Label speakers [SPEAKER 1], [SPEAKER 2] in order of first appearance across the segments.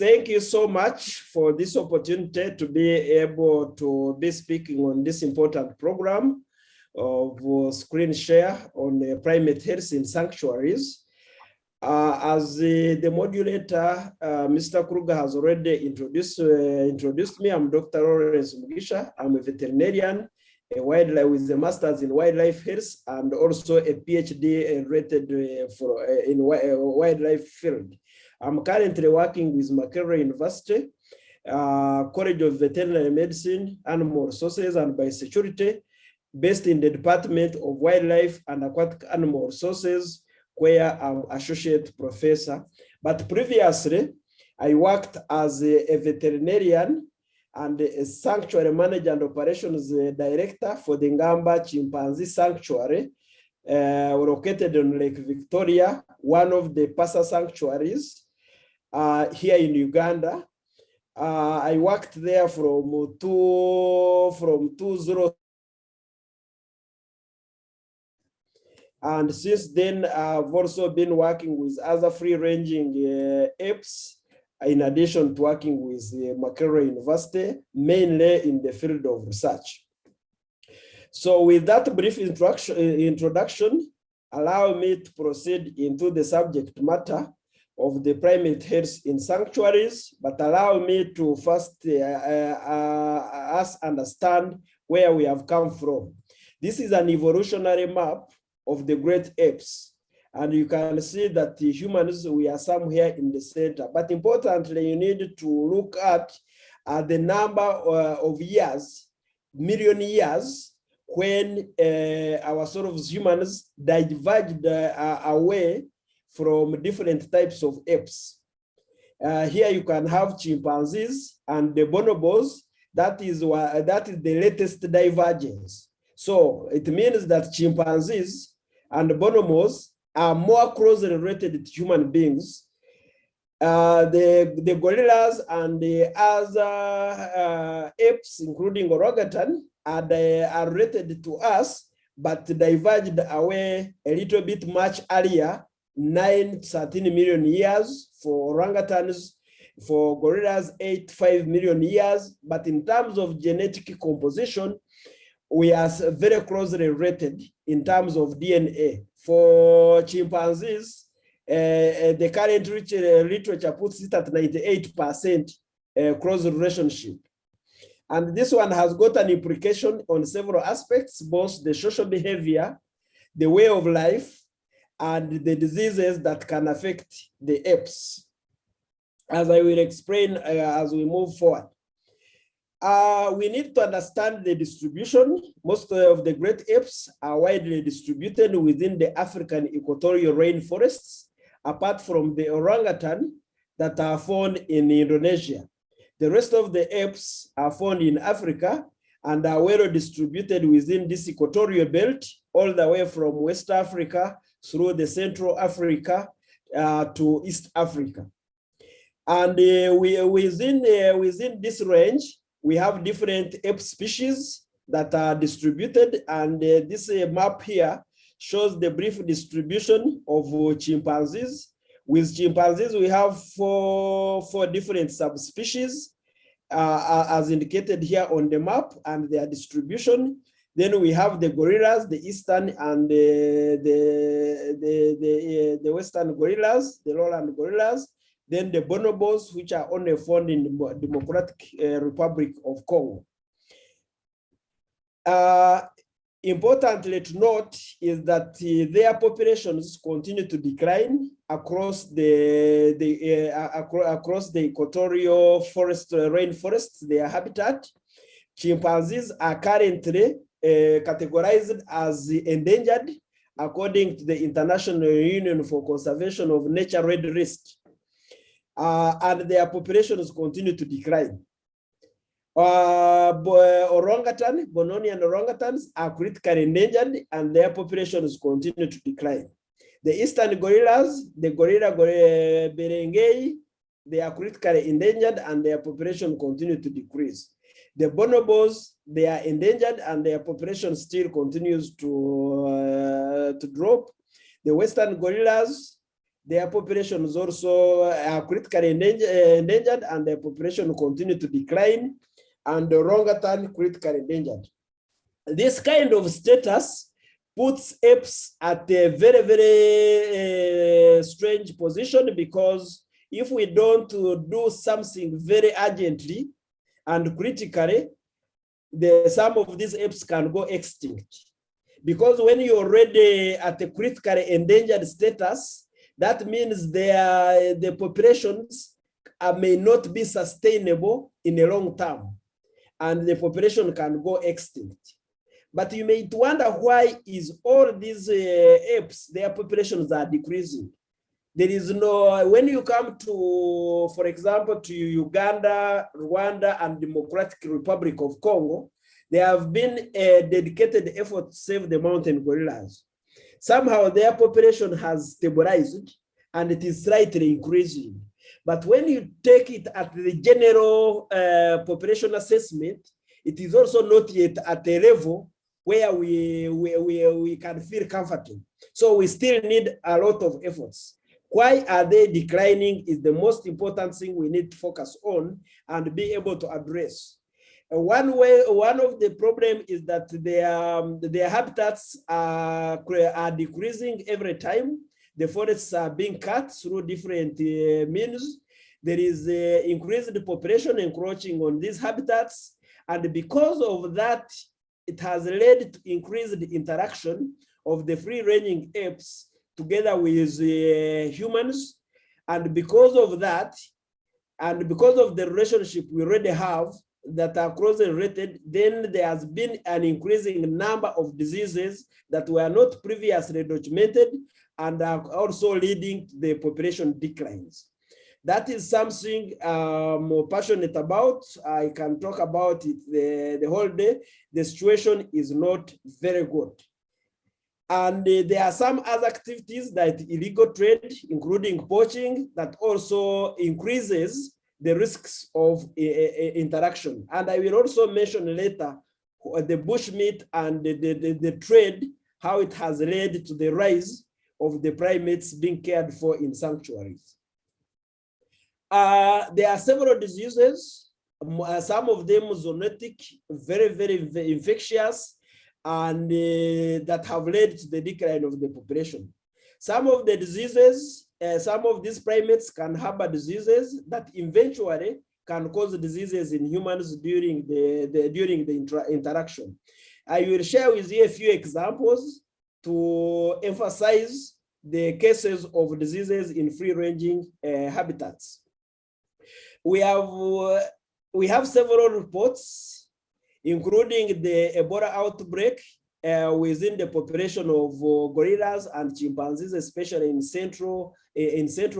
[SPEAKER 1] thank you so much for this opportunity to be able to be speaking on this important program of screen share on primate health in sanctuaries. As the modulator, Mr. Kruger has already introduced me. I'm Dr. Lawrence Mugisha. I'm a veterinarian, with a master's in wildlife health, and also a PhD rated in wildlife field. I'm currently working with Makerere University, College of Veterinary Medicine, Animal Resources and Biosecurity, based in the Department of Wildlife and Aquatic Animal Resources, where I'm associate professor. But previously, I worked as a veterinarian and a sanctuary manager and operations director for the Ngamba Chimpanzee Sanctuary, located on Lake Victoria, one of the PASA sanctuaries here in Uganda. I worked there from 2000. And since then, I've also been working with other free-ranging apes, in addition to working with Makerere University, mainly in the field of research. So with that brief introduction, allow me to proceed into the subject matter of the primate health in sanctuaries, but allow me to first us understand where we have come from. This is an evolutionary map of the great apes. And you can see that the humans, we are somewhere in the center. But importantly, you need to look at the number of years, million years, when our sort of humans diverged away from different types of apes. Here you can have chimpanzees and the bonobos. That is the latest divergence. So it means that chimpanzees and bonobos are more closely related to human beings. The gorillas and the other apes, including orangutan, are related to us, but diverged away a little bit much earlier, 13 million years for orangutans, for gorillas, 5 million years. But in terms of genetic composition, we are very closely related in terms of DNA. For chimpanzees, the current literature puts it at 98% close relationship. And this one has got an implication on several aspects, both the social behavior, the way of life, and the diseases that can affect the apes, as I will explain as we move forward. We need to understand the distribution. Most of the great apes are widely distributed within the African equatorial rainforests, apart from the orangutan that are found in Indonesia. The rest of the apes are found in Africa and are well distributed within this equatorial belt, all the way from West Africa through the Central Africa to East Africa. And within this range, we have different ape species that are distributed, and this map here shows the brief distribution of chimpanzees. With chimpanzees, we have four different subspecies, as indicated here on the map, and their distribution. Then we have the gorillas, the eastern and the western gorillas, the lowland gorillas. Then the bonobos, which are only found in the Democratic Republic of Congo. Importantly to note is that their populations continue to decline across the equatorial forest, rainforests, their habitat. Chimpanzees are currently categorized as endangered according to the International Union for Conservation of Nature Red List. And their populations continue to decline. Bononian orangutans are critically endangered and their populations continue to decline. The eastern gorillas, the gorilla berengei, they are critically endangered and their population continue to decrease. The bonobos, they are endangered and their population still continues to drop. The western gorillas, their populations also are critically endangered, and their population continue to decline, and the longer term critically endangered. This kind of status puts apes at a very, very strange position, because if we don't do something very urgently and critically, some of these apes can go extinct. Because when you're already at a critically endangered status, that means the populations may not be sustainable in a long term, and the population can go extinct. But you may wonder, why is all these apes, their populations are decreasing? There is no, when you come to, for example, to Uganda, Rwanda, and Democratic Republic of Congo, there have been a dedicated effort to save the mountain gorillas. Somehow their population has stabilized, and it is slightly increasing. But when you take it at the general population assessment, it is also not yet at a level where we can feel comfortable. So we still need a lot of efforts. Why are they declining is the most important thing we need to focus on and be able to address. One of the problems is that their habitats are decreasing every time. The forests are being cut through different means. There is increased population encroaching on these habitats. And because of that, it has led to increased interaction of the free-ranging apes together with humans. And because of that, and because of the relationship we already have that are closely related, then there has been an increasing number of diseases that were not previously documented and are also leading to the population declines. That is something I'm more passionate about. I can talk about it the whole day. The situation is not very good. And there are some other activities like illegal trade, including poaching, that also increases the risks of interaction. And I will also mention later the bushmeat and the trade, how it has led to the rise of the primates being cared for in sanctuaries. There are several diseases, some of them zoonotic, very, very infectious, and that have led to the decline of the population. Some of the diseases, some of these primates can harbor diseases that eventually can cause diseases in humans during the interaction. I will share with you a few examples to emphasize the cases of diseases in free-ranging habitats. We have several reports, including the Ebola outbreak within the population of gorillas and chimpanzees, especially in Central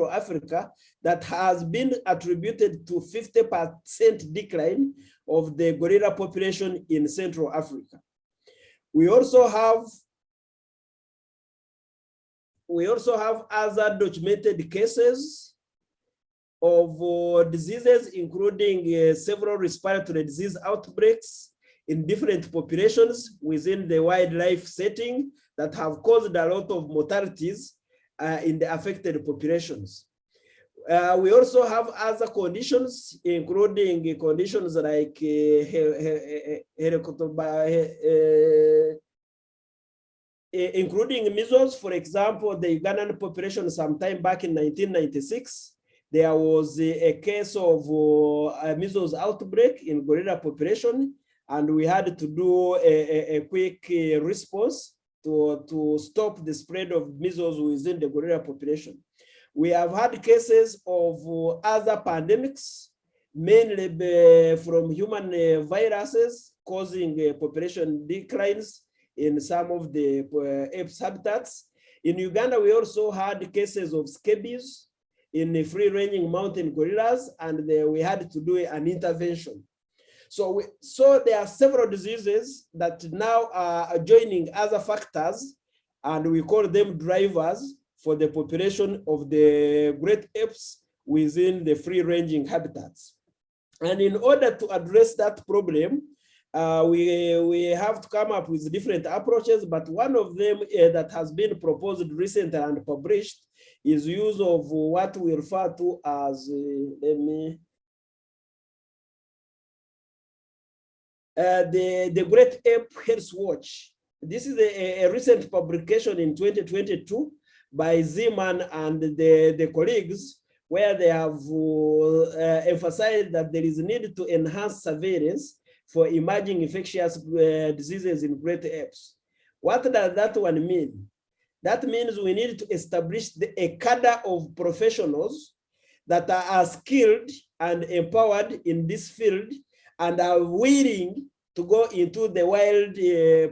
[SPEAKER 1] Africa, that has been attributed to 50% decline of the gorilla population in Central Africa. We also have other documented cases of diseases, including several respiratory disease outbreaks in different populations within the wildlife setting that have caused a lot of mortalities in the affected populations. We also have other conditions, including conditions like including measles. For example, the Ugandan population sometime back in 1996, there was a case of a measles outbreak in gorilla population, and we had to do a quick response to stop the spread of measles within the gorilla population. We have had cases of other pandemics, mainly from human viruses, causing population declines in some of the apes habitats. In Uganda, we also had cases of scabies in the free-ranging mountain gorillas, and we had to do an intervention. So there are several diseases that now are joining other factors, and we call them drivers for the population of the great apes within the free-ranging habitats. And in order to address that problem, We have to come up with different approaches, but one of them that has been proposed recently and published is use of what we refer to as, the Great Ape Health Watch. This is a recent publication in 2022 by Zeman and the colleagues, where they have emphasized that there is a need to enhance surveillance for emerging infectious diseases in great apes. What does that one mean? That means we need to establish a cadre of professionals that are skilled and empowered in this field and are willing to go into the wild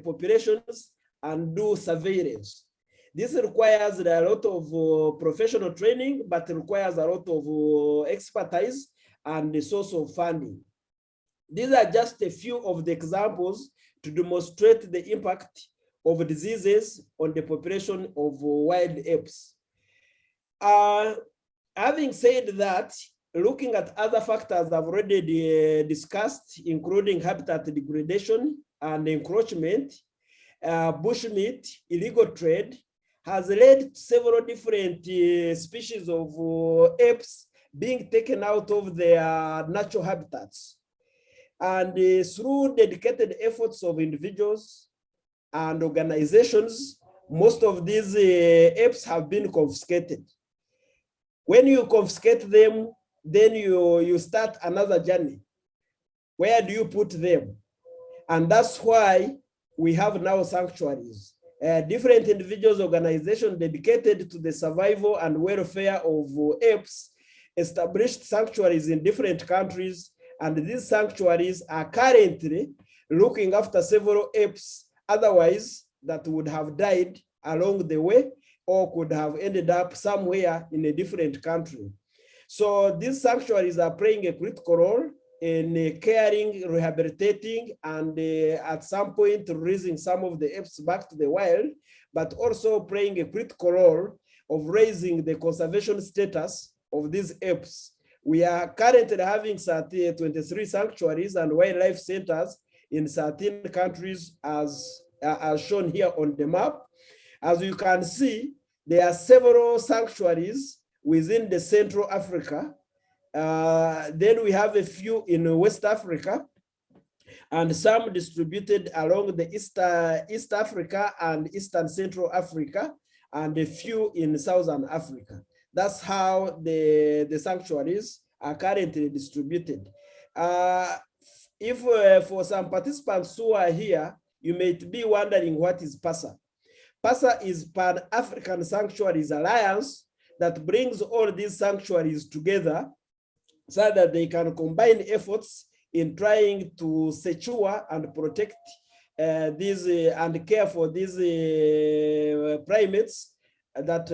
[SPEAKER 1] populations and do surveillance. This requires a lot of professional training, but requires a lot of expertise and the source of funding. These are just a few of the examples to demonstrate the impact of diseases on the population of wild apes. Having said that, looking at other factors I've already discussed, including habitat degradation and encroachment, bushmeat, illegal trade, has led to several different species of apes being taken out of their natural habitats. And through dedicated efforts of individuals and organizations, most of these apes have been confiscated. When you confiscate them, then you start another journey. Where do you put them? And that's why we have now sanctuaries. Different individuals, organizations dedicated to the survival and welfare of apes established sanctuaries in different countries, and these sanctuaries are currently looking after several apes otherwise that would have died along the way or could have ended up somewhere in a different country. So these sanctuaries are playing a critical role in caring, rehabilitating, and at some point releasing some of the apes back to the wild, but also playing a critical role of raising the conservation status of these apes. We are currently having 23 sanctuaries and wildlife centers in 13 countries as shown here on the map. As you can see, there are several sanctuaries within the Central Africa. Then we have a few in West Africa and some distributed along the East Africa and Eastern Central Africa, and a few in Southern Africa. That's how the sanctuaries are currently distributed. If for some participants who are here, you may be wondering what is PASA. PASA is Pan-African Sanctuaries Alliance that brings all these sanctuaries together so that they can combine efforts in trying to secure and protect these and care for these primates that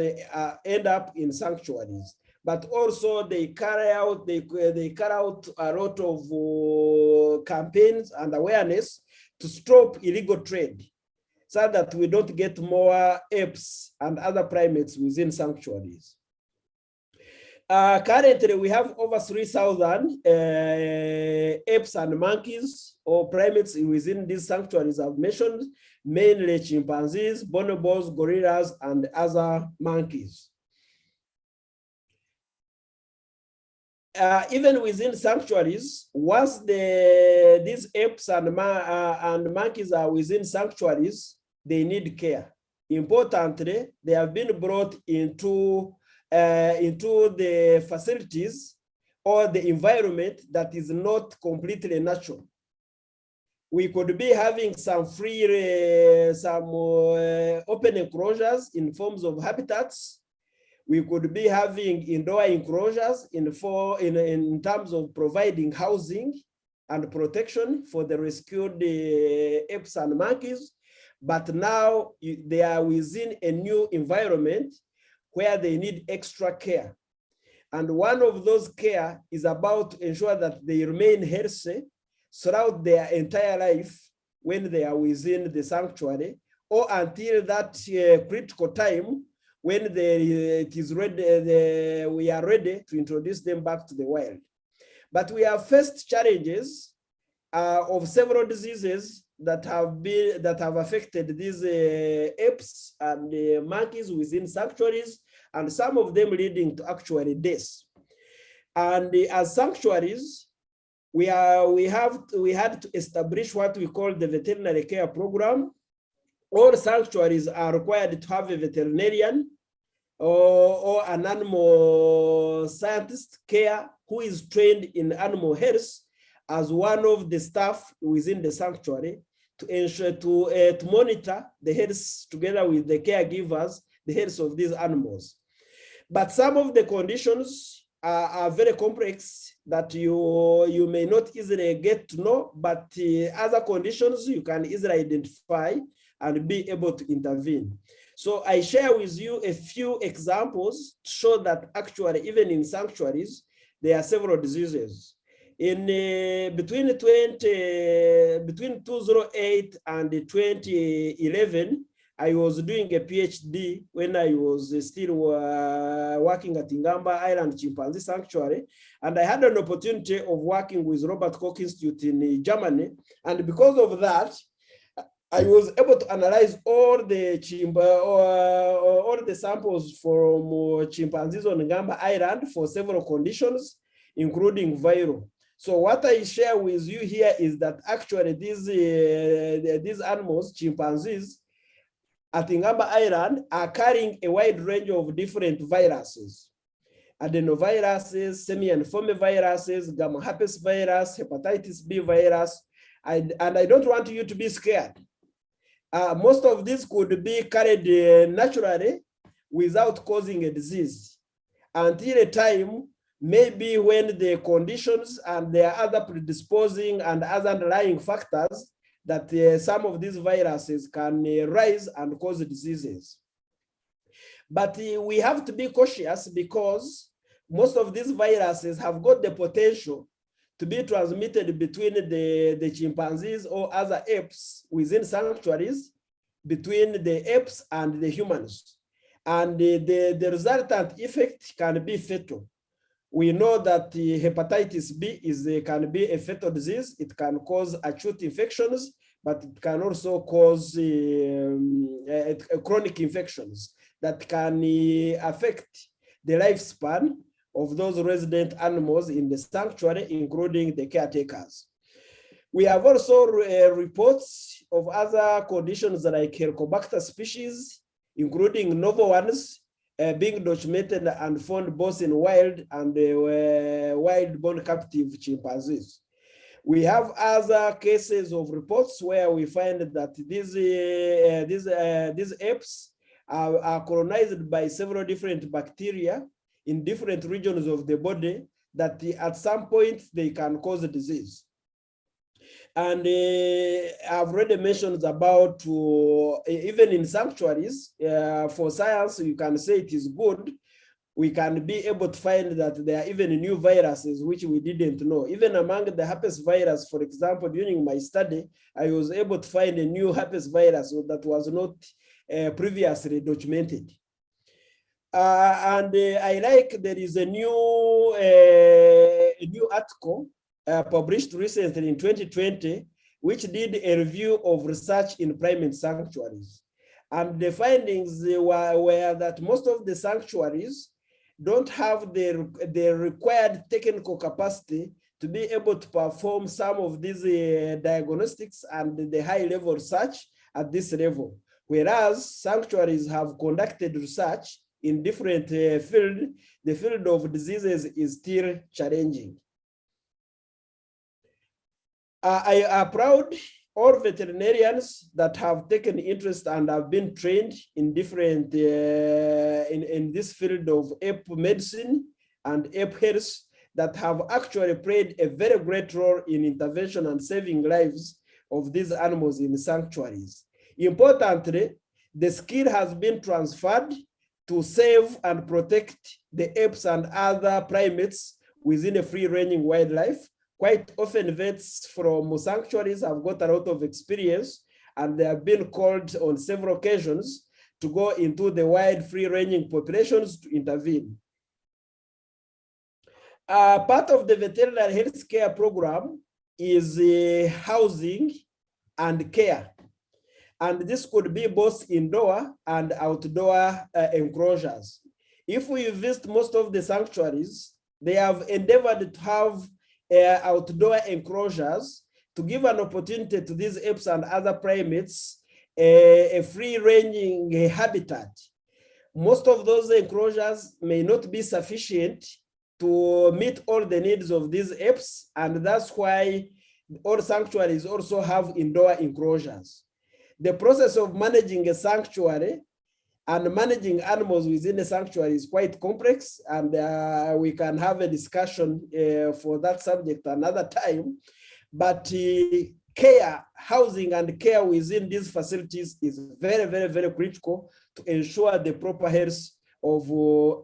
[SPEAKER 1] end up in sanctuaries. But also they carry out a lot of campaigns and awareness to stop illegal trade, so that we don't get more apes and other primates within sanctuaries. Currently, we have over 3,000 apes and monkeys or primates within these sanctuaries I've mentioned, mainly chimpanzees, bonobos, gorillas, and other monkeys. Even within sanctuaries, once these apes and monkeys are within sanctuaries, they need care. Importantly, they have been brought into the facilities or the environment that is not completely natural. We could be having some free, open enclosures in forms of habitats. We could be having indoor enclosures in terms of providing housing and protection for the rescued apes and monkeys. But now they are within a new environment where they need extra care. And one of those care is about to ensure that they remain healthy throughout their entire life when they are within the sanctuary, or until that critical time when it is ready, we are ready to introduce them back to the wild. But we have faced challenges of several diseases that have affected these apes and monkeys within sanctuaries, and some of them leading to actually deaths. And as sanctuaries, we had to establish what we call the veterinary care program. All sanctuaries are required to have a veterinarian or an animal scientist care who is trained in animal health as one of the staff within the sanctuary to ensure to monitor the health together with the caregivers, the health of these animals. But some of the conditions are very complex that you may not easily get to know, but other conditions you can easily identify and be able to intervene. So I share with you a few examples to show that actually even in sanctuaries, there are several diseases. Between 2008 and 2011, I was doing a PhD when I was still working at Ingamba Island Chimpanzee Sanctuary. And I had an opportunity of working with Robert Koch Institute in Germany. And because of that, I was able to analyze all the samples from chimpanzees on Ingamba Island for several conditions, including viral. So what I share with you here is that actually these animals, chimpanzees, at Ingamba Island are carrying a wide range of different viruses. Adenoviruses, semi-anopheles viruses, gamma herpes virus, hepatitis B virus, and I don't want you to be scared. Most of these could be carried naturally without causing a disease until a time, maybe when the conditions and there are other predisposing and other underlying factors that some of these viruses can rise and cause diseases. But we have to be cautious because most of these viruses have got the potential to be transmitted between the chimpanzees or other apes within sanctuaries, between the apes and the humans. And the resultant effect can be fatal. We know that hepatitis B can be a fatal disease. It can cause acute infections, but it can also cause chronic infections that can affect the lifespan of those resident animals in the sanctuary, including the caretakers. We have also reports of other conditions like Helicobacter species, including novel ones, being documented and found both in wild and wild-born captive chimpanzees. We have other cases of reports where we find that these apes are colonized by several different bacteria in different regions of the body that at some point they can cause a disease. And I've already mentioned about even in sanctuaries, for science, you can say it is good. We can be able to find that there are even new viruses which we didn't know. Even among the herpes virus, for example, during my study, I was able to find a new herpes virus that was not previously documented. And I like there is a new article published recently in 2020, which did a review of research in primate sanctuaries. And the findings were that most of the sanctuaries don't have the required technical capacity to be able to perform some of these diagnostics and the high-level research at this level. Whereas sanctuaries have conducted research in different fields, the field of diseases is still challenging. I am proud all veterinarians that have taken interest and have been trained in different in this field of ape medicine and ape health that have actually played a very great role in intervention and saving lives of these animals in sanctuaries. Importantly, the skill has been transferred to save and protect the apes and other primates within a free-ranging wildlife. Quite often, vets from sanctuaries have got a lot of experience, and they have been called on several occasions to go into the wild free-ranging populations to intervene. Part of the veterinary health care program is housing and care. And this could be both indoor and outdoor enclosures. If we visit most of the sanctuaries, they have endeavored to have outdoor enclosures to give an opportunity to these apes and other primates a free-ranging habitat. Most of those enclosures may not be sufficient to meet all the needs of these apes, and that's why all sanctuaries also have indoor enclosures. The process of managing a sanctuary and managing animals within a sanctuary is quite complex, and we can have a discussion for that subject another time. But care, housing and care within these facilities is very, very, very critical to ensure the proper health of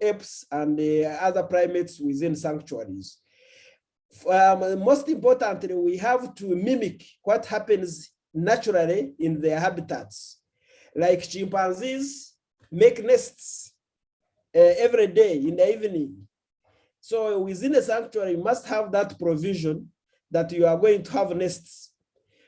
[SPEAKER 1] apes and other primates within sanctuaries. Most importantly, we have to mimic what happens naturally in their habitats. Like chimpanzees make nests every day in the evening. So within a sanctuary, you must have that provision that you are going to have nests.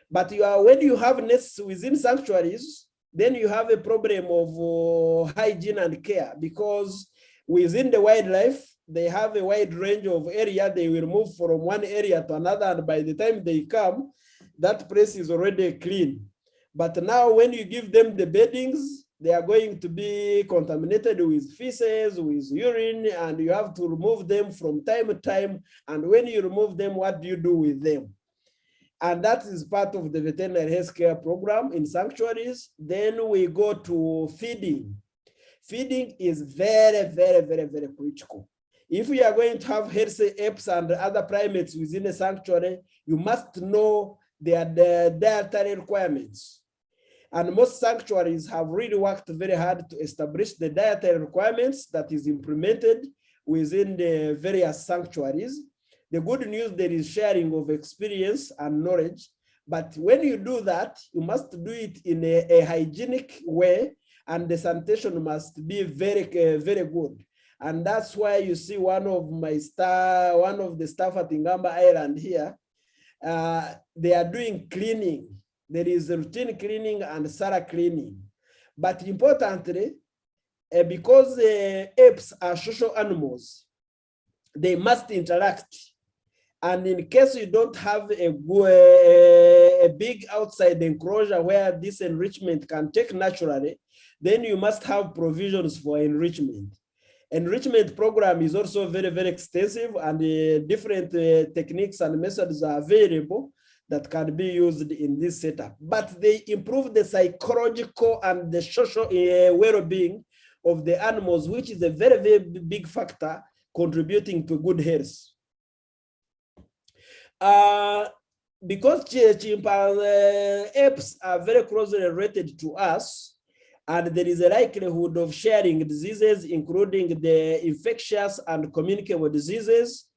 [SPEAKER 1] But when you have nests within sanctuaries, then you have a problem of hygiene and care, because within the wildlife, they have a wide range of area. They will move from one area to another, and by the time they come, that place is already clean. But now when you give them the beddings, they are going to be contaminated with feces, with urine, and you have to remove them from time to time. And when you remove them, what do you do with them? And that is part of the veterinary healthcare program in sanctuaries. Then we go to feeding. Feeding is very, very, very, very critical. If we are going to have healthy apes and other primates within a sanctuary, you must know their dietary requirements. And most sanctuaries have really worked very hard to establish the dietary requirements that is implemented within the various sanctuaries. The good news, there is sharing of experience and knowledge. But when you do that, you must do it in a hygienic way, and the sanitation must be very, very good. And that's why you see one of the staff at Ngamba Island here, they are doing cleaning. There is routine cleaning and thorough cleaning. But importantly, because apes are social animals, they must interact. And in case you don't have a big outside enclosure where this enrichment can take naturally, then you must have provisions for enrichment. Enrichment program is also very, very extensive, and different techniques and methods are available that can be used in this setup. But they improve the psychological and the social well-being of the animals, which is a very, very big factor contributing to good health. Because apes are very closely related to us, and there is a likelihood of sharing diseases, including the infectious and communicable diseases.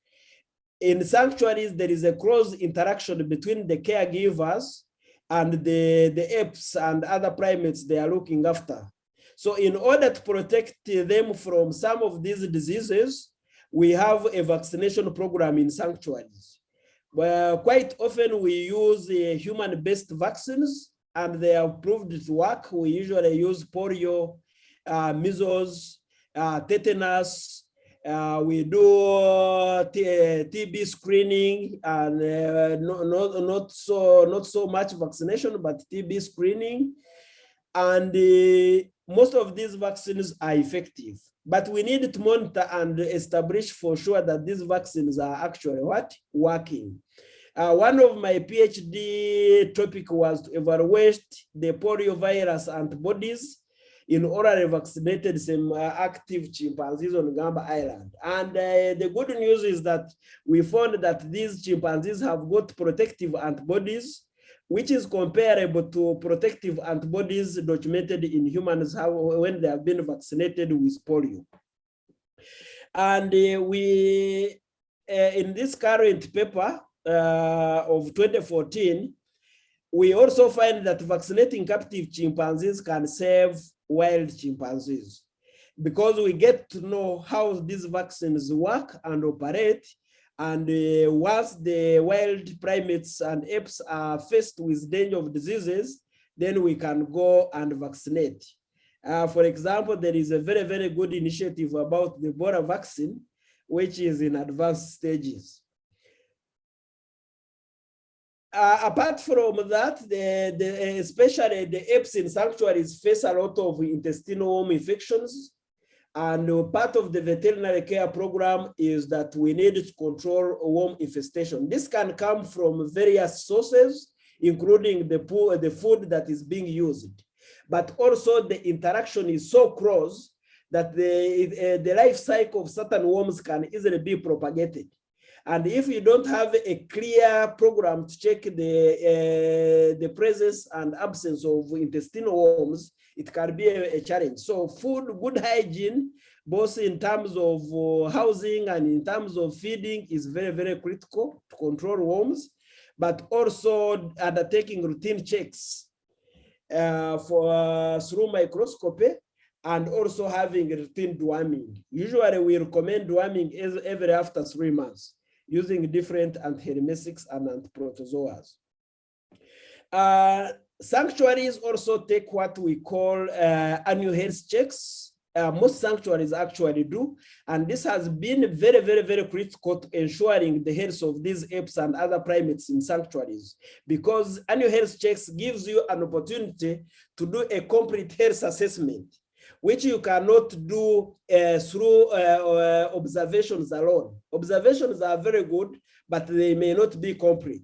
[SPEAKER 1] In sanctuaries, there is a close interaction between the caregivers and the apes and other primates they are looking after. So in order to protect them from some of these diseases, we have a vaccination program in sanctuaries. Well, quite often we use human-based vaccines, and they are proved to work. We usually use polio, measles, tetanus. We do TB screening, and not so much vaccination, but TB screening. And most of these vaccines are effective. But we need to monitor and establish for sure that these vaccines are actually working. One of my PhD topic was to evaluate the poliovirus antibodies in orally vaccinated some active chimpanzees on Ngamba Island. And the good news is that we found that these chimpanzees have got protective antibodies, which is comparable to protective antibodies documented in humans when they have been vaccinated with polio. And we, in this current paper of 2014, we also find that vaccinating captive chimpanzees can save wild chimpanzees, because we get to know how these vaccines work and operate, And once the wild primates and apes are faced with danger of diseases, then we can go and vaccinate. For example, there is a very, very good initiative about the Ebola vaccine, which is in advanced stages. Apart from that, especially the apes in sanctuaries face a lot of intestinal worm infections. And part of the veterinary care program is that we need to control worm infestation. This can come from various sources, including the food that is being used. But also the interaction is so close that the life cycle of certain worms can easily be propagated. And if you don't have a clear program to check the presence and absence of intestinal worms, it can be a challenge. So food, good hygiene, both in terms of housing and in terms of feeding, is very, very critical to control worms, but also undertaking routine checks through microscopy, and also having routine deworming. Usually we recommend deworming every after 3 months, using different antihelminthics and antiprotozoas. Sanctuaries also take what we call annual health checks. Most sanctuaries actually do, and this has been very, very, very critical to ensuring the health of these apes and other primates in sanctuaries, because annual health checks gives you an opportunity to do a complete health assessment, which you cannot do through observations alone. Observations are very good, but they may not be complete.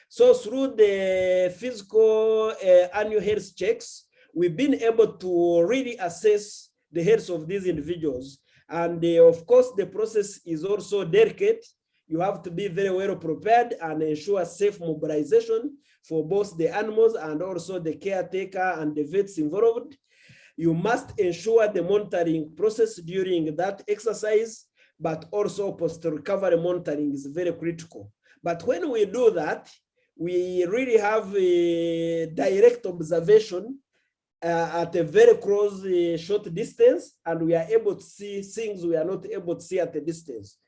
[SPEAKER 1] So through the physical annual health checks, we've been able to really assess the health of these individuals. And of course, the process is also delicate. You have to be very well prepared and ensure safe mobilization for both the animals and also the caretaker and the vets involved. You must ensure the monitoring process during that exercise, but also post-recovery monitoring is very critical. But when we do that, we really have a direct observation at a very close, short distance, and we are able to see things we are not able to see at a distance.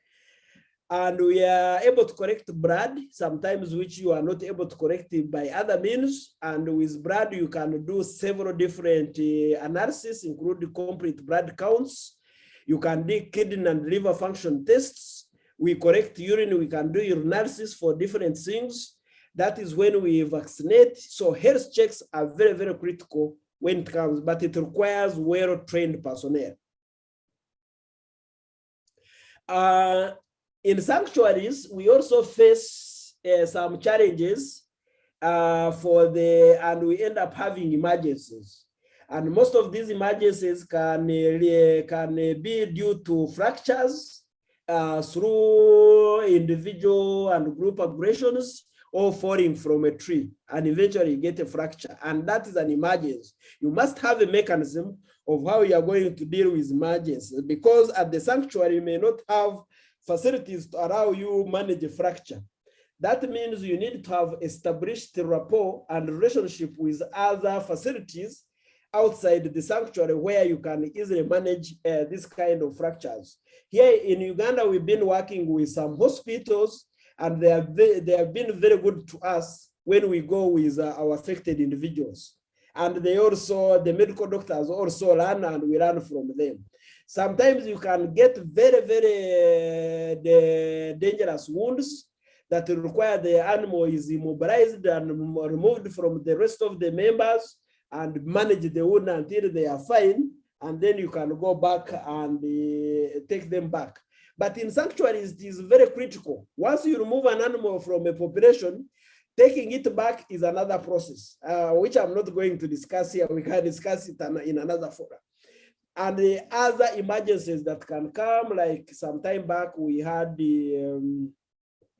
[SPEAKER 1] And we are able to collect blood, sometimes which you are not able to collect by other means. And with blood, you can do several different analyses, including complete blood counts. You can do kidney and liver function tests. We collect urine, we can do urinalysis for different things. That is when we vaccinate. So health checks are very, very critical when it comes, but it requires well-trained personnel. In sanctuaries, we also face some challenges and we end up having emergencies. And most of these emergencies can be due to fractures through individual and group aggressions, or falling from a tree, and eventually you get a fracture. And that is an emergency. You must have a mechanism of how you are going to deal with emergencies, because at the sanctuary, you may not have facilities to allow you manage a fracture. That means you need to have established rapport and relationship with other facilities outside the sanctuary where you can easily manage this kind of fractures. Here in Uganda, we've been working with some hospitals, and they have been very good to us when we go with our affected individuals. And the medical doctors also learn, and we learn from them. Sometimes you can get very, very dangerous wounds that require the animal is immobilized and removed from the rest of the members and manage the wound until they are fine. And then you can go back and take them back. But in sanctuaries, it is very critical. Once you remove an animal from a population, taking it back is another process, which I'm not going to discuss here. We can discuss it in another forum. And the other emergencies that can come, like some time back, we had the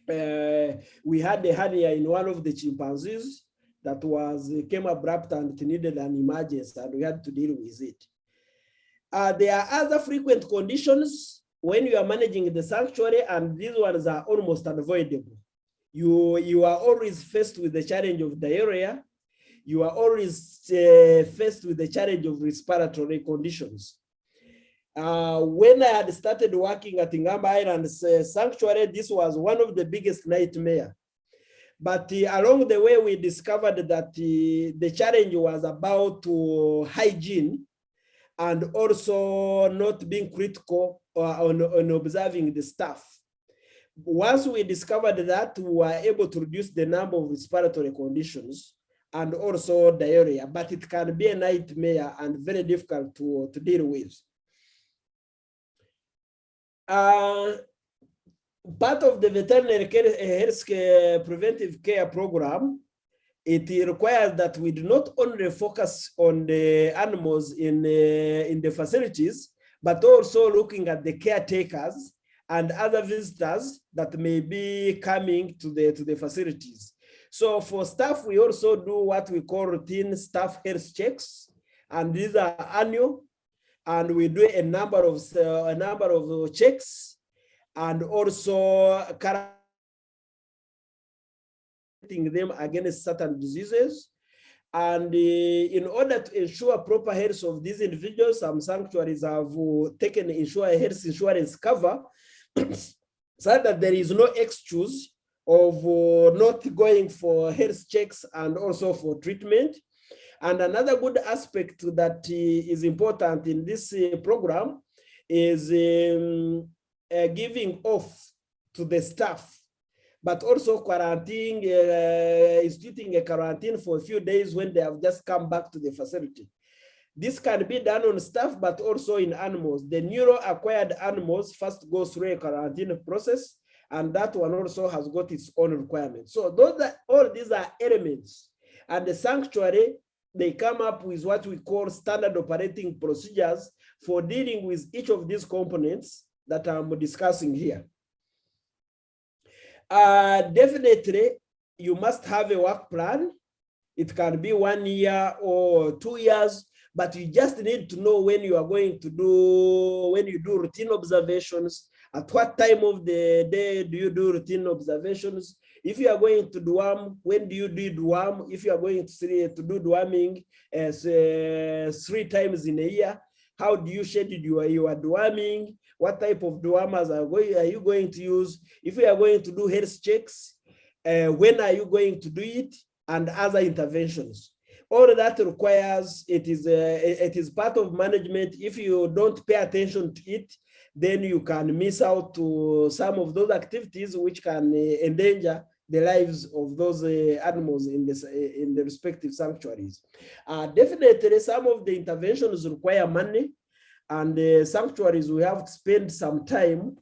[SPEAKER 1] hernia in one of the chimpanzees that came abrupt and it needed an emergency, and we had to deal with it. There are other frequent conditions when you are managing the sanctuary, and these ones are almost unavoidable. You are always faced with the challenge of diarrhea. You are always faced with the challenge of respiratory conditions. When I had started working at Ngamba Islands Sanctuary, this was one of the biggest nightmares. But along the way, we discovered that the challenge was about hygiene and also not being critical on observing the staff. Once we discovered that, we were able to reduce the number of respiratory conditions and also diarrhea, but it can be a nightmare and very difficult to deal with. Part of the veterinary health care preventive care program, it requires that we do not only focus on the animals in the facilities, but also looking at the caretakers and other visitors that may be coming to the facilities. So for staff, we also do what we call routine staff health checks, and these are annual, and we do a number of checks, and also correcting them against certain diseases. And in order to ensure proper health of these individuals, some sanctuaries have taken health insurance cover so that there is no excuse of not going for health checks and also for treatment. And another good aspect that is important in this program is giving off to the staff, but also quarantining, instituting a quarantine for a few days when they have just come back to the facility. This can be done on staff, but also in animals. The neuro-acquired animals first go through a quarantine process, and that one also has got its own requirements. So all these are elements, and the sanctuary, they come up with what we call standard operating procedures for dealing with each of these components that I'm discussing here. Definitely, you must have a work plan. It can be 1 year or 2 years, but you just need to know when you are going to do, when you do routine observations, at what time of the day do you do routine observations? If you are going to deworm, when do you do deworm? If you are going to do deworming 3 times in a year, how do you schedule your deworming? What type of dewormers are you going to use? If you are going to do health checks, when are you going to do it? And other interventions. All of that requires, it is part of management. If you don't pay attention to it, then you can miss out to some of those activities which can endanger the lives of those animals in the respective sanctuaries. Definitely, some of the interventions require money, and the sanctuaries, we have to spend some time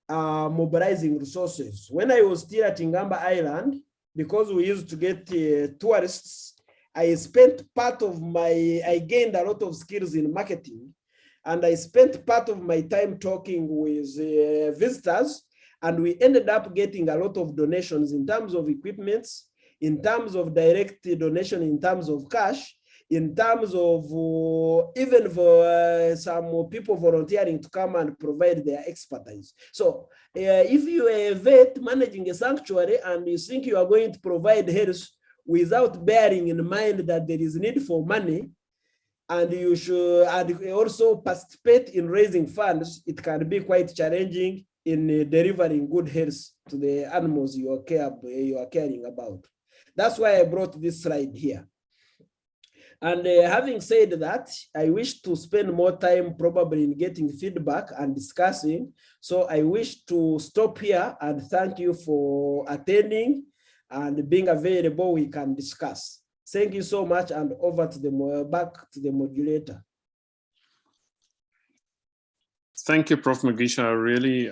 [SPEAKER 1] mobilizing resources. When I was still at Ngamba Island, because we used to get tourists, I gained a lot of skills in marketing, and I spent part of my time talking with visitors, and we ended up getting a lot of donations in terms of equipments, in terms of direct donation, in terms of cash, in terms of even for some people volunteering to come and provide their expertise. So if you are a vet managing a sanctuary and you think you are going to provide health without bearing in mind that there is need for money, and you should also participate in raising funds, it can be quite challenging in delivering good health to the animals you are caring about. That's why I brought this slide here. And having said that, I wish to spend more time probably in getting feedback and discussing. So I wish to stop here and thank you for attending and being available. We can discuss. Thank you so much, and over to back to the moderator.
[SPEAKER 2] Thank you, Prof Mugisha. Really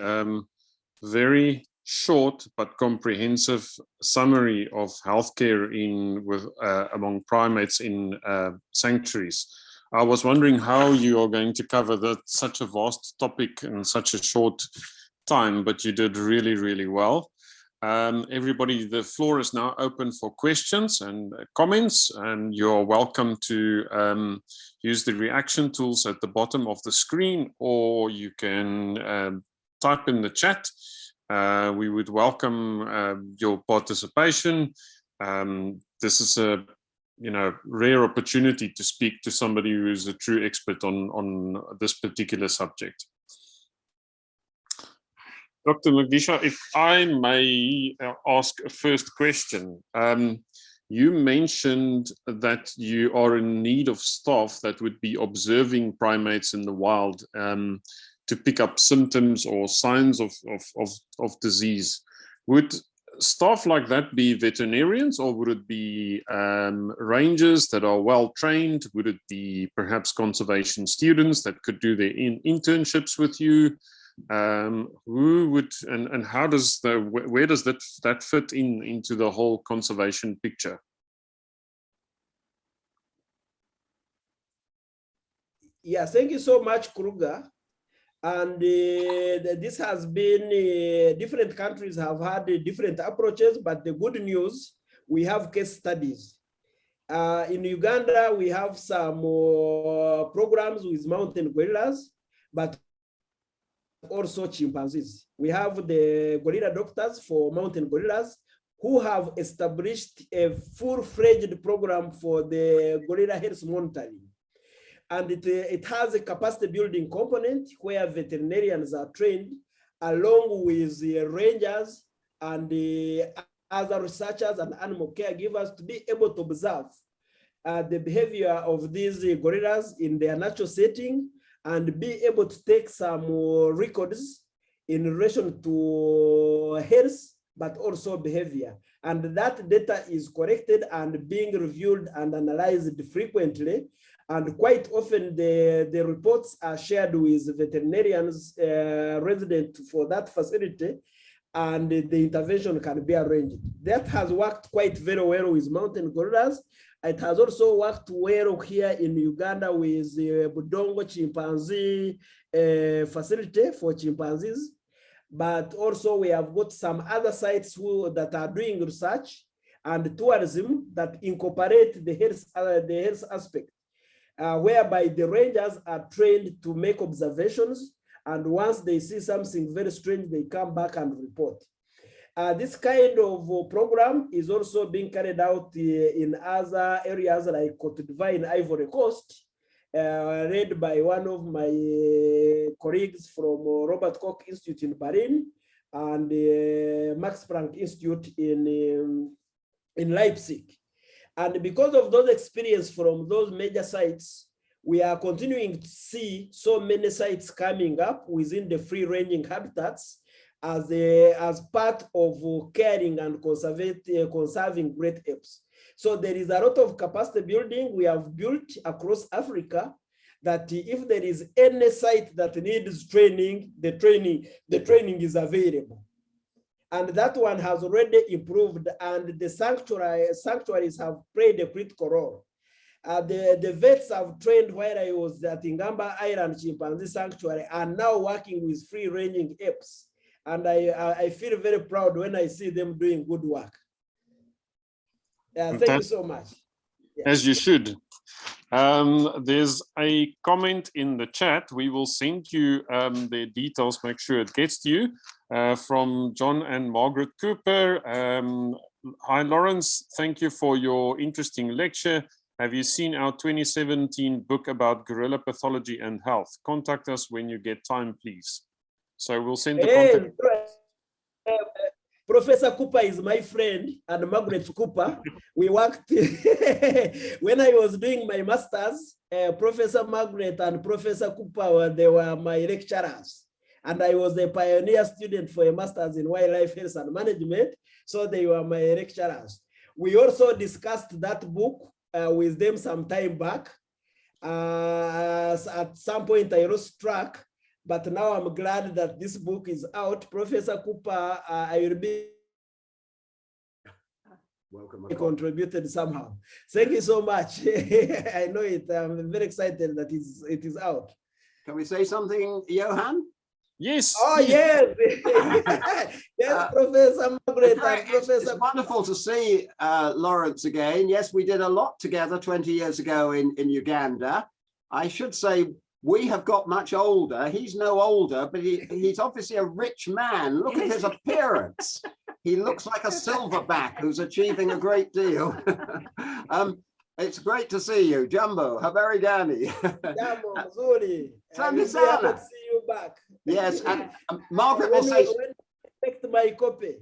[SPEAKER 2] very short but comprehensive summary of healthcare among primates in sanctuaries. I was wondering how you are going to cover such a vast topic in such a short time, but you did really, really well. Everybody, the floor is now open for questions and comments, and you're welcome to use the reaction tools at the bottom of the screen, or you can type in the chat. We would welcome your participation. This is a rare opportunity to speak to somebody who is a true expert on this particular subject. Dr. Mugisha, if I may ask a first question. You mentioned that you are in need of staff that would be observing primates in the wild to pick up symptoms or signs of disease. Would staff like that be veterinarians, or would it be rangers that are well trained? Would it be perhaps conservation students that could do their internships with you? Who would and how does where does that fit into the whole conservation picture?
[SPEAKER 1] Yeah, thank you so much, Kruger. And this has been, different countries have had different approaches, but the good news, we have case studies. In Uganda, we have some programs with mountain gorillas, but also chimpanzees. We have the gorilla doctors for mountain gorillas who have established a full-fledged program for the gorilla health monitoring. And it has a capacity building component where veterinarians are trained along with the rangers and the other researchers and animal caregivers to be able to observe the behavior of these gorillas in their natural setting and be able to take some records in relation to health, but also behavior. And that data is collected and being reviewed and analyzed frequently. And quite often the reports are shared with veterinarians resident for that facility, and the intervention can be arranged. That has worked quite very well with mountain gorillas. It has also worked well here in Uganda with the Budongo chimpanzee facility for chimpanzees. But also we have got some other sites that are doing research and tourism that incorporate the health aspect, whereby the rangers are trained to make observations. And once they see something very strange, they come back and report. This kind of program is also being carried out in other areas like Côte d'Ivoire in Ivory Coast, led by one of my colleagues from Robert Koch Institute in Berlin and Max Planck Institute in Leipzig. And because of those experiences from those major sites, we are continuing to see so many sites coming up within the free-ranging habitats as part of caring and conserving great apes. So there is a lot of capacity building we have built across Africa, that if there is any site that needs training, the training is available. And that one has already improved, and the sanctuaries have played a critical role. The vets have trained while I was at Ingamba Island Chimpanzee Sanctuary are now working with free-ranging apes. And I feel very proud when I see them doing good work. Thank you so much. Yeah.
[SPEAKER 2] As you should. There's a comment in the chat. We will send you the details, make sure it gets to you, from John and Margaret Cooper. Hi, Lawrence. Thank you for your interesting lecture. Have you seen our 2017 book about gorilla pathology and health? Contact us when you get time, please. So we'll send the contact.
[SPEAKER 1] Professor Cooper is my friend, and Margaret Cooper. We worked when I was doing my master's. Professor Margaret and Professor Cooper they were my lecturers, and I was a pioneer student for a master's in wildlife health and management. So they were my lecturers. We also discussed that book with them some time back. At some point, I lost track. But now I'm glad that this book is out. Professor Cooper, I will be welcome. Contributed somehow. Thank you so much. I know it. I'm very excited that it is out.
[SPEAKER 3] Can we say something, Johan?
[SPEAKER 2] Yes.
[SPEAKER 1] Oh, yes. Yes, Professor Margaret and Professor.
[SPEAKER 3] It's wonderful to see Lawrence again. Yes, we did a lot together 20 years ago in Uganda. I should say, we have got much older. He's no older, but he's obviously a rich man. Look at his appearance. He looks like a silverback who's achieving a great deal. It's great to see you, Jumbo. Habari gani?
[SPEAKER 1] Jambo mzuri. I
[SPEAKER 3] Asante
[SPEAKER 1] will be happy
[SPEAKER 3] sana.
[SPEAKER 1] to see you back.
[SPEAKER 3] Yes, and Margaret will
[SPEAKER 1] When
[SPEAKER 3] say.
[SPEAKER 1] you expect my copy.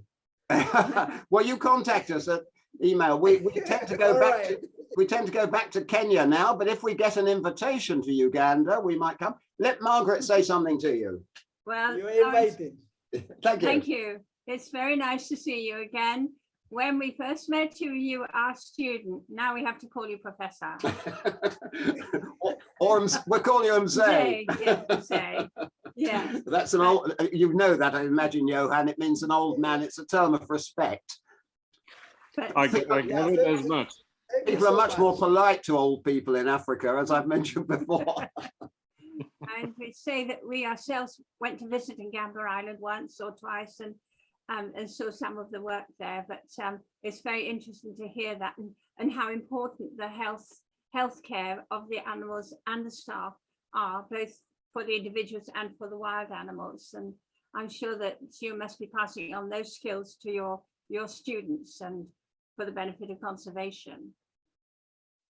[SPEAKER 3] Well, you contact us at email. We tend to go back to we tend to go back to Kenya now, but if we get an invitation to Uganda, we might come. Let Margaret say something to you.
[SPEAKER 4] Well,
[SPEAKER 1] You are invited.
[SPEAKER 3] Thank you.
[SPEAKER 4] thank you. It's very nice to see you again. When we first met you, you were our student. Now we have to call you Professor.
[SPEAKER 3] or we'll call you Mzee.
[SPEAKER 4] Yeah, Mzee. Yeah.
[SPEAKER 3] That's an old, you know that, I imagine, Johan. It means an old man. It's a term of respect.
[SPEAKER 4] But
[SPEAKER 2] I get it as much.
[SPEAKER 3] People are much more polite to old people in Africa, as I've mentioned before.
[SPEAKER 4] and we say that we ourselves went to visit in Gambier Island once or twice and saw some of the work there. But it's very interesting to hear that and how important the health care of the animals and the staff are, both for the individuals and for the wild animals. And I'm sure that you must be passing on those skills to your students and for the benefit of conservation.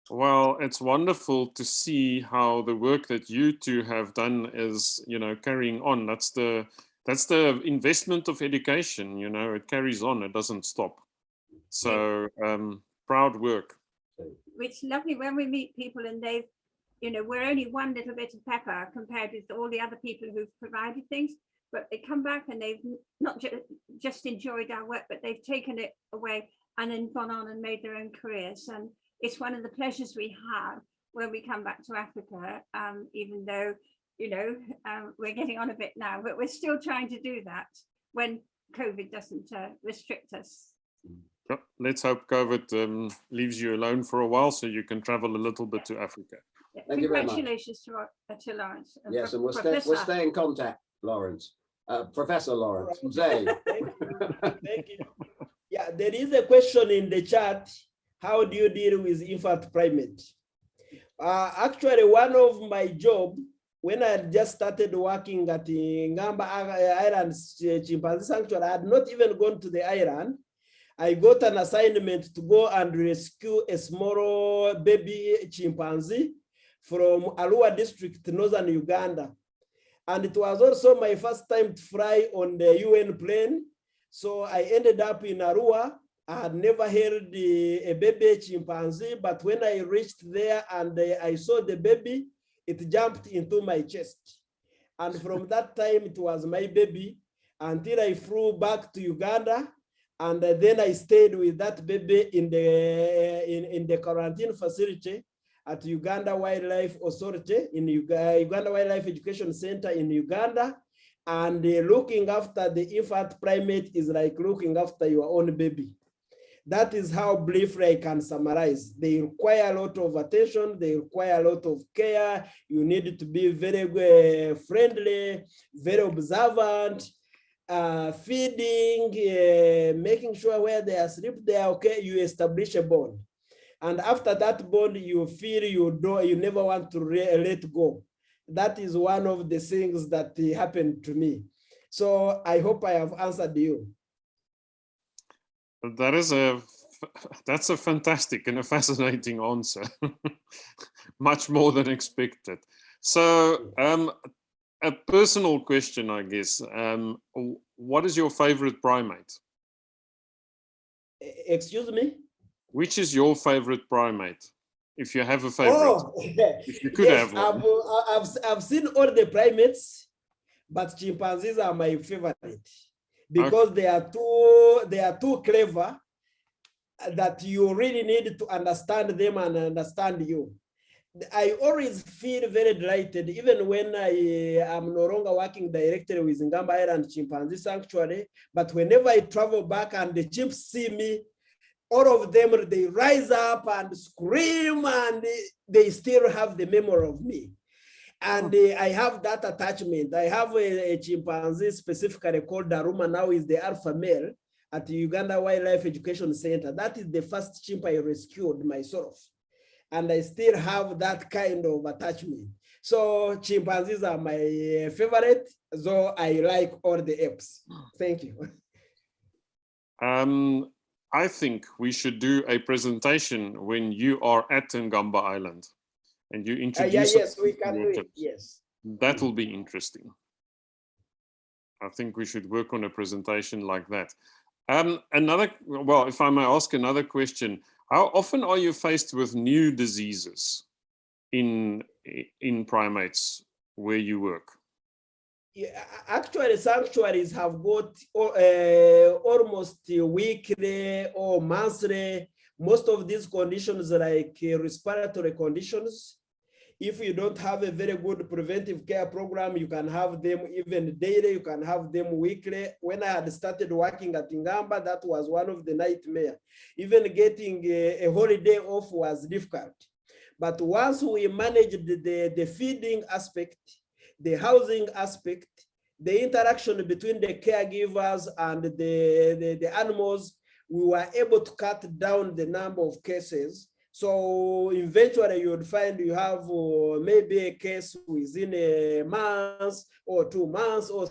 [SPEAKER 2] Well, it's wonderful to see how the work that you two have done is, you know, carrying on. That's the investment of education, you know, it carries on, it doesn't stop. So proud work.
[SPEAKER 4] It's lovely when we meet people and they've, you know, we're only one little bit of pepper compared with all the other people who've provided things, but they come back and they've not just enjoyed our work, but they've taken it away and then gone on and made their own careers. And it's one of the pleasures we have when we come back to Africa, even though, you know, we're getting on a bit now, but we're still trying to do that when COVID doesn't restrict us.
[SPEAKER 2] Let's hope COVID leaves you alone for a while so you can travel a little bit to Africa.
[SPEAKER 4] Yeah,
[SPEAKER 3] Thank you very much.
[SPEAKER 4] Congratulations to Lawrence.
[SPEAKER 3] Yes, and we'll stay in contact, Lawrence. Professor Lawrence. Mzee.
[SPEAKER 1] Thank you. Yeah, there is a question in the chat. How do you deal with infant primate? Actually, one of my job, when I just started working at the Ngamba Island Chimpanzee Sanctuary, I had not even gone to the island. I got an assignment to go and rescue a small baby chimpanzee from Arua district, northern Uganda. And it was also my first time to fly on the UN plane. So I ended up in Arua. I had never held a baby chimpanzee, but when I reached there and I saw the baby, it jumped into my chest. And from that time, it was my baby until I flew back to Uganda. And then I stayed with that baby in the quarantine facility at Uganda Wildlife Authority, in Uganda Wildlife Education Center in Uganda. And looking after the infant primate is like looking after your own baby. That is how briefly I can summarize. They require a lot of attention. They require a lot of care. You need to be very friendly, very observant, feeding, making sure where they are asleep, they are okay. You establish a bond. And after that bond, you feel you never want to let go. That is one of the things that happened to me. So I hope I have answered you.
[SPEAKER 2] That's a fantastic and a fascinating answer. Much more than expected. So a personal question, I guess. What is your favorite primate?
[SPEAKER 1] Excuse me?
[SPEAKER 2] Which is your favorite primate? If you have a favorite.
[SPEAKER 1] Oh,
[SPEAKER 2] if you could
[SPEAKER 1] yes,
[SPEAKER 2] have one.
[SPEAKER 1] I've seen all the primates, but chimpanzees are my favorite because okay. they are too clever that you really need to understand them and understand you. I always feel very delighted, even when I am no longer working directly with Ngamba Island Chimpanzee Sanctuary, but whenever I travel back and the chimps see me, all of them, they rise up and scream and they still have the memory of me. And I have that attachment. I have a chimpanzee specifically called Daruma, now is the alpha male at the Uganda Wildlife Education Center. That is the first chimp I rescued myself. And I still have that kind of attachment. So chimpanzees are my favorite, though I like all the apes. Thank you.
[SPEAKER 2] I think we should do a presentation when you are at Ngamba Island and you introduce
[SPEAKER 1] yes, we can do it. Yes.
[SPEAKER 2] That will be interesting. I think we should work on a presentation like that. Well, if I may ask another question, how often are you faced with new diseases in primates where you work?
[SPEAKER 1] Yeah, actually, sanctuaries have got almost weekly or monthly. Most of these conditions, like respiratory conditions, if you don't have a very good preventive care program, you can have them even daily, you can have them weekly. When I had started working at Ngamba, that was one of the nightmares. Even getting a holiday off was difficult. But once we managed the feeding aspect, the housing aspect, the interaction between the caregivers and the animals, we were able to cut down the number of cases. So eventually you would find you have maybe a case within a month or 2 months or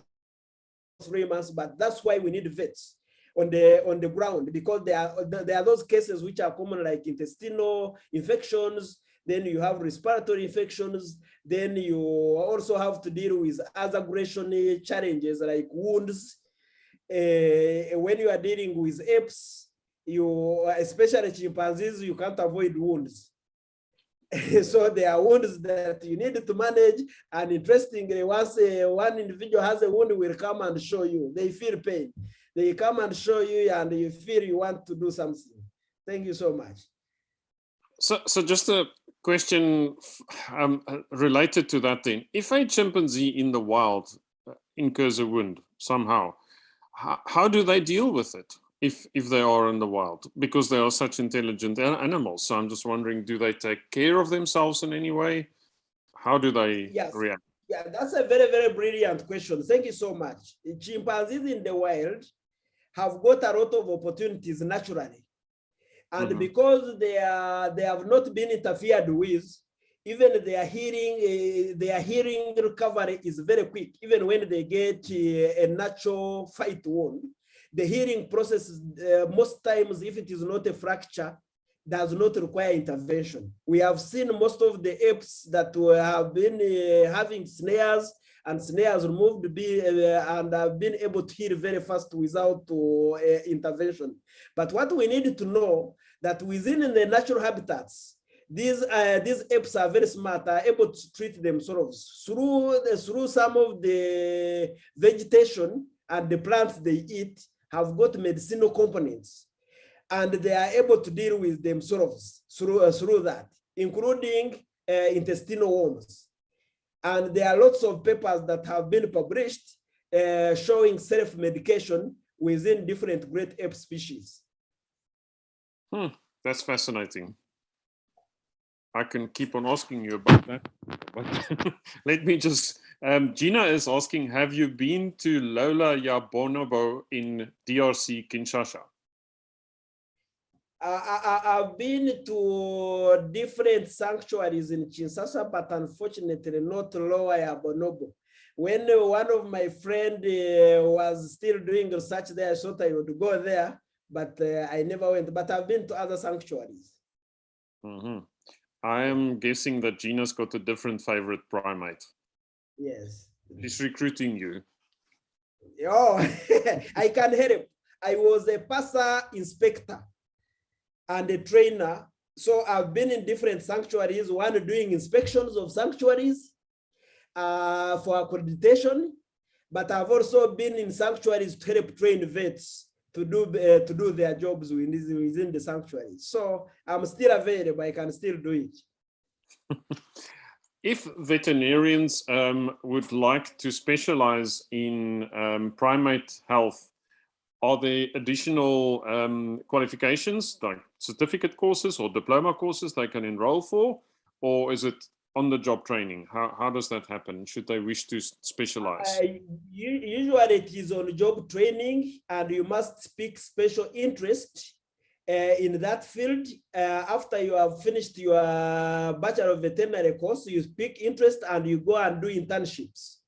[SPEAKER 1] 3 months, but that's why we need vets on the ground, because there are those cases which are common, like intestinal infections, then you have respiratory infections, then you also have to deal with other aggression challenges like wounds. When you are dealing with apes, especially chimpanzees, you can't avoid wounds. So there are wounds that you need to manage, and interestingly, once one individual has a wound, will come and show you. They feel pain. They come and show you, and you feel you want to do something. Thank you so much.
[SPEAKER 2] So just a question related to that then. If a chimpanzee in the wild incurs a wound somehow, how do they deal with it if they are in the wild? Because they are such intelligent animals. So I'm just wondering, do they take care of themselves in any way? How do they react?
[SPEAKER 1] Yeah, that's a very, very brilliant question. Thank you so much. Chimpanzees in the wild have got a lot of opportunities naturally. And because they have not been interfered with, even their hearing recovery is very quick. Even when they get a natural fight wound, the healing process, most times, if it is not a fracture, does not require intervention. We have seen most of the apes that have been having snares, and snares removed and have been able to heal very fast without intervention. But what we need to know, that within the natural habitats, these apes are very smart, are able to treat themselves through some of the vegetation and the plants they eat have got medicinal components, and they are able to deal with themselves through that, including intestinal worms. And there are lots of papers that have been published showing self-medication within different great ape species.
[SPEAKER 2] That's fascinating. I can keep on asking you about that, but let me just, Gina is asking, have you been to Lola ya Bonobo in DRC, Kinshasa?
[SPEAKER 1] I've been to different sanctuaries in Kinshasa, but unfortunately not Lower ya Bonobo. When one of my friends was still doing research there, I thought I would go there, but I never went. But I've been to other sanctuaries.
[SPEAKER 2] I am guessing that Gina's got a different favorite primate.
[SPEAKER 1] Yes.
[SPEAKER 2] She's recruiting you.
[SPEAKER 1] Oh, I can help. I was a passer inspector and a trainer. So I've been in different sanctuaries, one doing inspections of sanctuaries for accreditation, but I've also been in sanctuaries to help train vets to do their jobs within the sanctuary. So I'm still available, I can still do it.
[SPEAKER 2] If veterinarians would like to specialize in primate health, are there additional qualifications like certificate courses or diploma courses they can enroll for, or is it on-the-job training? How does that happen? Should they wish to specialize?
[SPEAKER 1] Usually it is on-job training, and you must speak special interest in that field. After you have finished your Bachelor of Veterinary course, you speak interest and you go and do internships.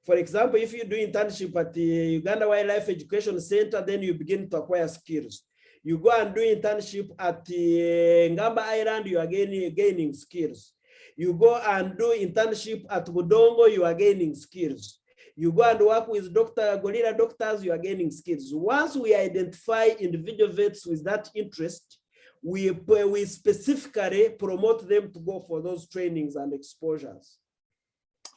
[SPEAKER 1] For example, if you do internship at the Uganda Wildlife Education Center, then you begin to acquire skills. You go and do internship at the Ngamba Island, you are gaining skills. You go and do internship at Budongo, you are gaining skills. You go and work with gorilla doctors, you are gaining skills. Once we identify individual vets with that interest, we specifically promote them to go for those trainings and exposures.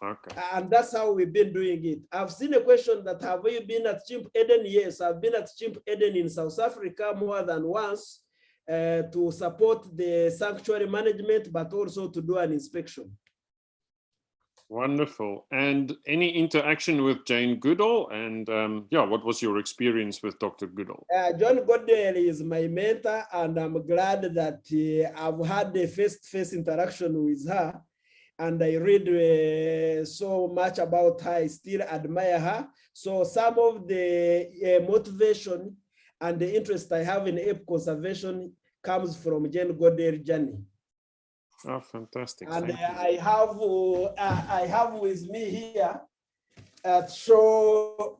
[SPEAKER 2] Okay.
[SPEAKER 1] And that's how we've been doing it. I've seen a question that, have you been at Chimp Eden? Yes, I've been at Chimp Eden in South Africa more than once to support the sanctuary management, but also to do an inspection.
[SPEAKER 2] Wonderful. And any interaction with Jane Goodall? And yeah, what was your experience with Dr. Goodall?
[SPEAKER 1] John Goodall is my mentor, and I'm glad that I've had a face-to-face interaction with her. And I read so much about her, I still admire her. So some of the motivation and the interest I have in ape conservation comes from Jane Goodall's journey.
[SPEAKER 2] Oh, fantastic.
[SPEAKER 1] And
[SPEAKER 2] Thank
[SPEAKER 1] you. I have with me here to show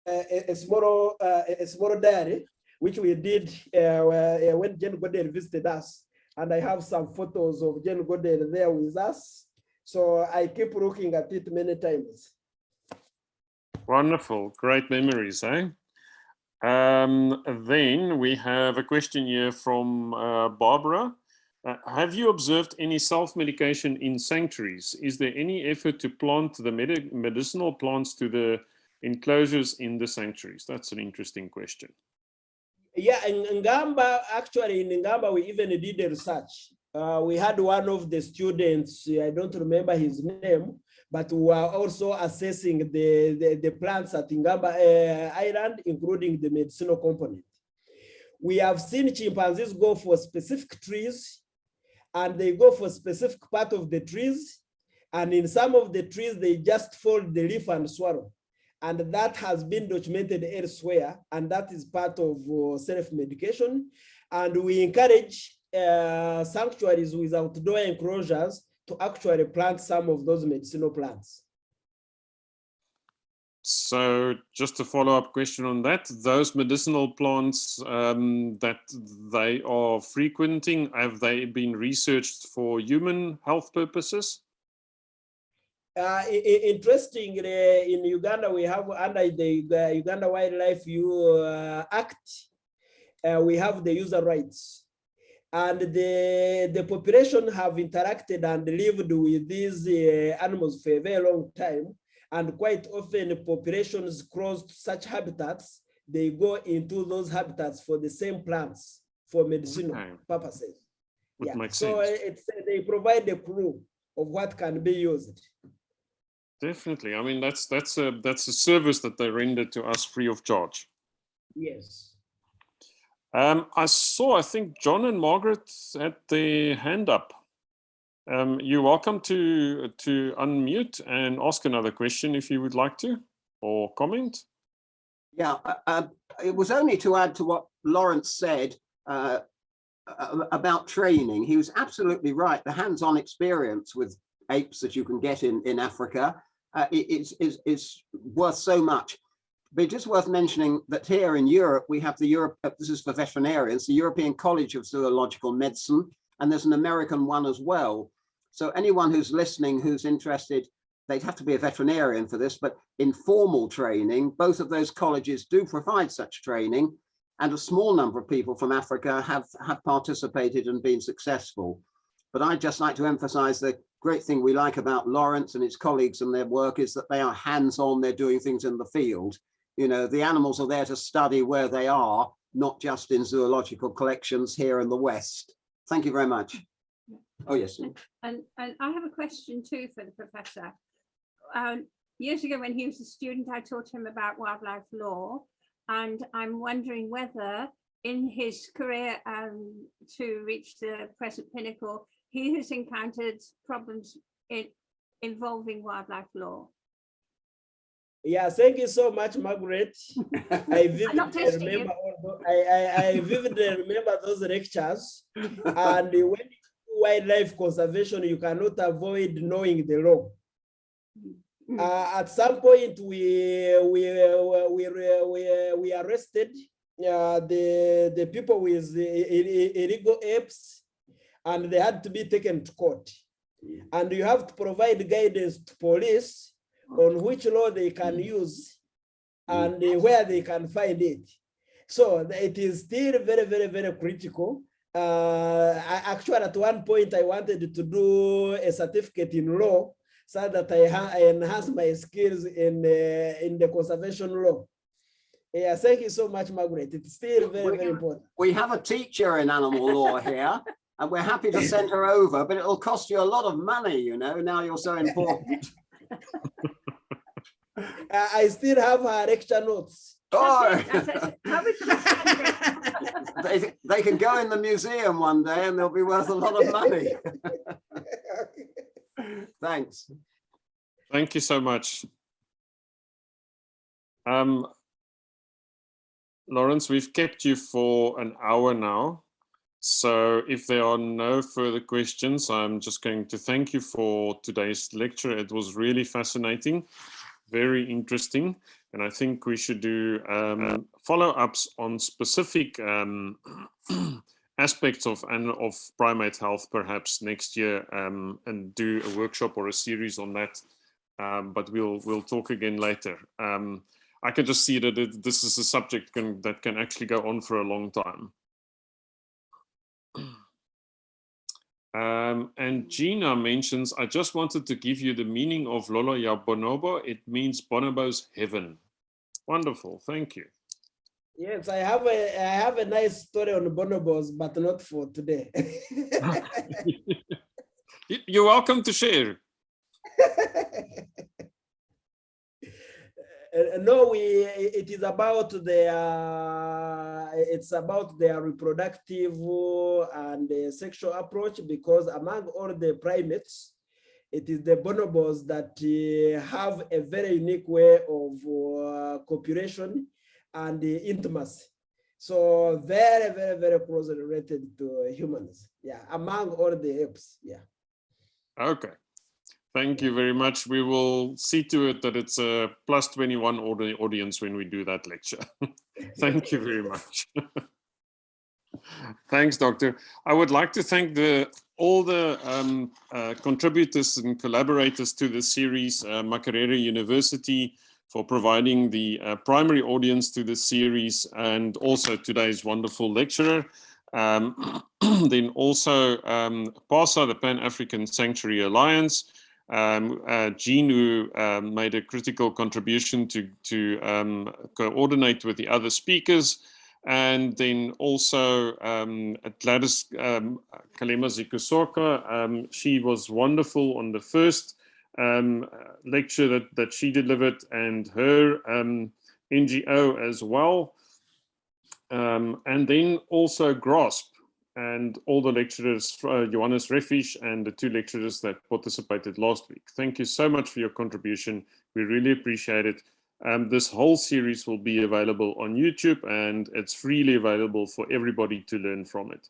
[SPEAKER 1] a small diary, which we did when Jane Goodall visited us. And I have some photos of Jane Goodall there with us. So I keep looking at it many times.
[SPEAKER 2] Wonderful. Great memories, eh? Then we have a question here from Barbara. Have you observed any self-medication in sanctuaries? Is there any effort to plant the medicinal plants to the enclosures in the sanctuaries? That's an interesting question.
[SPEAKER 1] Yeah, in Ngamba, actually in Ngamba, we even did a research. We had one of the students, I don't remember his name, but we were also assessing the plants at Ngamba Island, including the medicinal component. We have seen chimpanzees go for specific trees, and they go for specific part of the trees. And in some of the trees, they just fold the leaf and swallow. And that has been documented elsewhere, and that is part of self-medication. And we encourage sanctuaries with outdoor enclosures to actually plant some of those medicinal plants.
[SPEAKER 2] So just a follow-up question on that, those medicinal plants that they are frequenting, have they been researched for human health purposes?
[SPEAKER 1] Interestingly, in Uganda, we have under the Uganda Wildlife Act, we have the user rights. And the population have interacted and lived with these animals for a very long time. And quite often populations cross such habitats, they go into those habitats for the same plants for medicinal purposes.
[SPEAKER 2] That makes
[SPEAKER 1] so
[SPEAKER 2] sense.
[SPEAKER 1] They provide a clue of what can be used.
[SPEAKER 2] Definitely. I mean, that's a service that they render to us free of charge.
[SPEAKER 1] Yes.
[SPEAKER 2] I think John and Margaret had their hand up. You're welcome to unmute and ask another question if you would like to, or comment.
[SPEAKER 3] Yeah, it was only to add to what Lawrence said about training. He was absolutely right. The hands-on experience with apes that you can get in Africa is worth so much. But it is worth mentioning that here in Europe, we have this is for veterinarians, the European College of Zoological Medicine, and there's an American one as well. So anyone who's listening, who's interested, they'd have to be a veterinarian for this, but informal training, both of those colleges do provide such training, and a small number of people from Africa have participated and been successful. But I'd just like to emphasize the great thing we like about Lawrence and his colleagues and their work is that they are hands-on, they're doing things in the field. You know, the animals are there to study where they are, not just in zoological collections here in the West. Thank you very much. Oh, yes.
[SPEAKER 4] And I have a question too for the professor. Years ago when he was a student, I taught him about wildlife law, and I'm wondering whether in his career to reach the present pinnacle, he has encountered problems involving wildlife law.
[SPEAKER 1] Yeah, thank you so much, Margaret. I vividly remember those lectures. And when you do wildlife conservation, you cannot avoid knowing the law. At some point, we arrested the people with illegal apes, and they had to be taken to court. And you have to provide guidance to police on which law they can use and where they can find it. So it is still very, very, very critical. Actually, at one point, I wanted to do a certificate in law so that I enhance my skills in the conservation law. Yeah, thank you so much, Margaret. It's still very, very important.
[SPEAKER 3] We have a teacher in animal law here, and we're happy to send her over, but it'll cost you a lot of money, you know, now you're so important.
[SPEAKER 1] I still have her lecture notes.
[SPEAKER 3] Oh,
[SPEAKER 4] How would you send
[SPEAKER 3] they can go in the museum one day and they'll be worth a lot of money. Thanks.
[SPEAKER 2] Thank you so much. Lawrence, we've kept you for an hour now. So if there are no further questions, I'm just going to thank you for today's lecture. It was really fascinating, very interesting. And I think we should do follow-ups on specific aspects of primate health perhaps next year, and do a workshop or a series on that. But we'll talk again later. I can just see that this is a subject that can actually go on for a long time. And Gina mentions, I just wanted to give you the meaning of Lolo ya Bonobo. It means Bonobo's heaven. Wonderful, thank you.
[SPEAKER 1] Yes, I have a nice story on bonobos, but not for today.
[SPEAKER 2] You're welcome to share.
[SPEAKER 1] No, it is about their reproductive and sexual approach, because among all the primates, it is the bonobos that have a very unique way of copulation and intimacy. So very, very, very closely related to humans. Yeah, among all the apes. Yeah.
[SPEAKER 2] Okay. Thank you very much. We will see to it that it's a +21 audience when we do that lecture. Thank you very much. Thanks, Doctor. I would like to thank all the contributors and collaborators to this series, Makerere University for providing the primary audience to this series, and also today's wonderful lecturer. Then also PASA, the Pan-African Sanctuary Alliance, Jean, who made a critical contribution to coordinate with the other speakers, and then also Gladys Kalema Zikusoka. She was wonderful on the first lecture that she delivered, and her NGO as well. And then also GRASP and all the lecturers, Johannes Refisch and the 2 lecturers that participated last week. Thank you so much for your contribution. We really appreciate it. This whole series will be available on YouTube, and it's freely available for everybody to learn from it.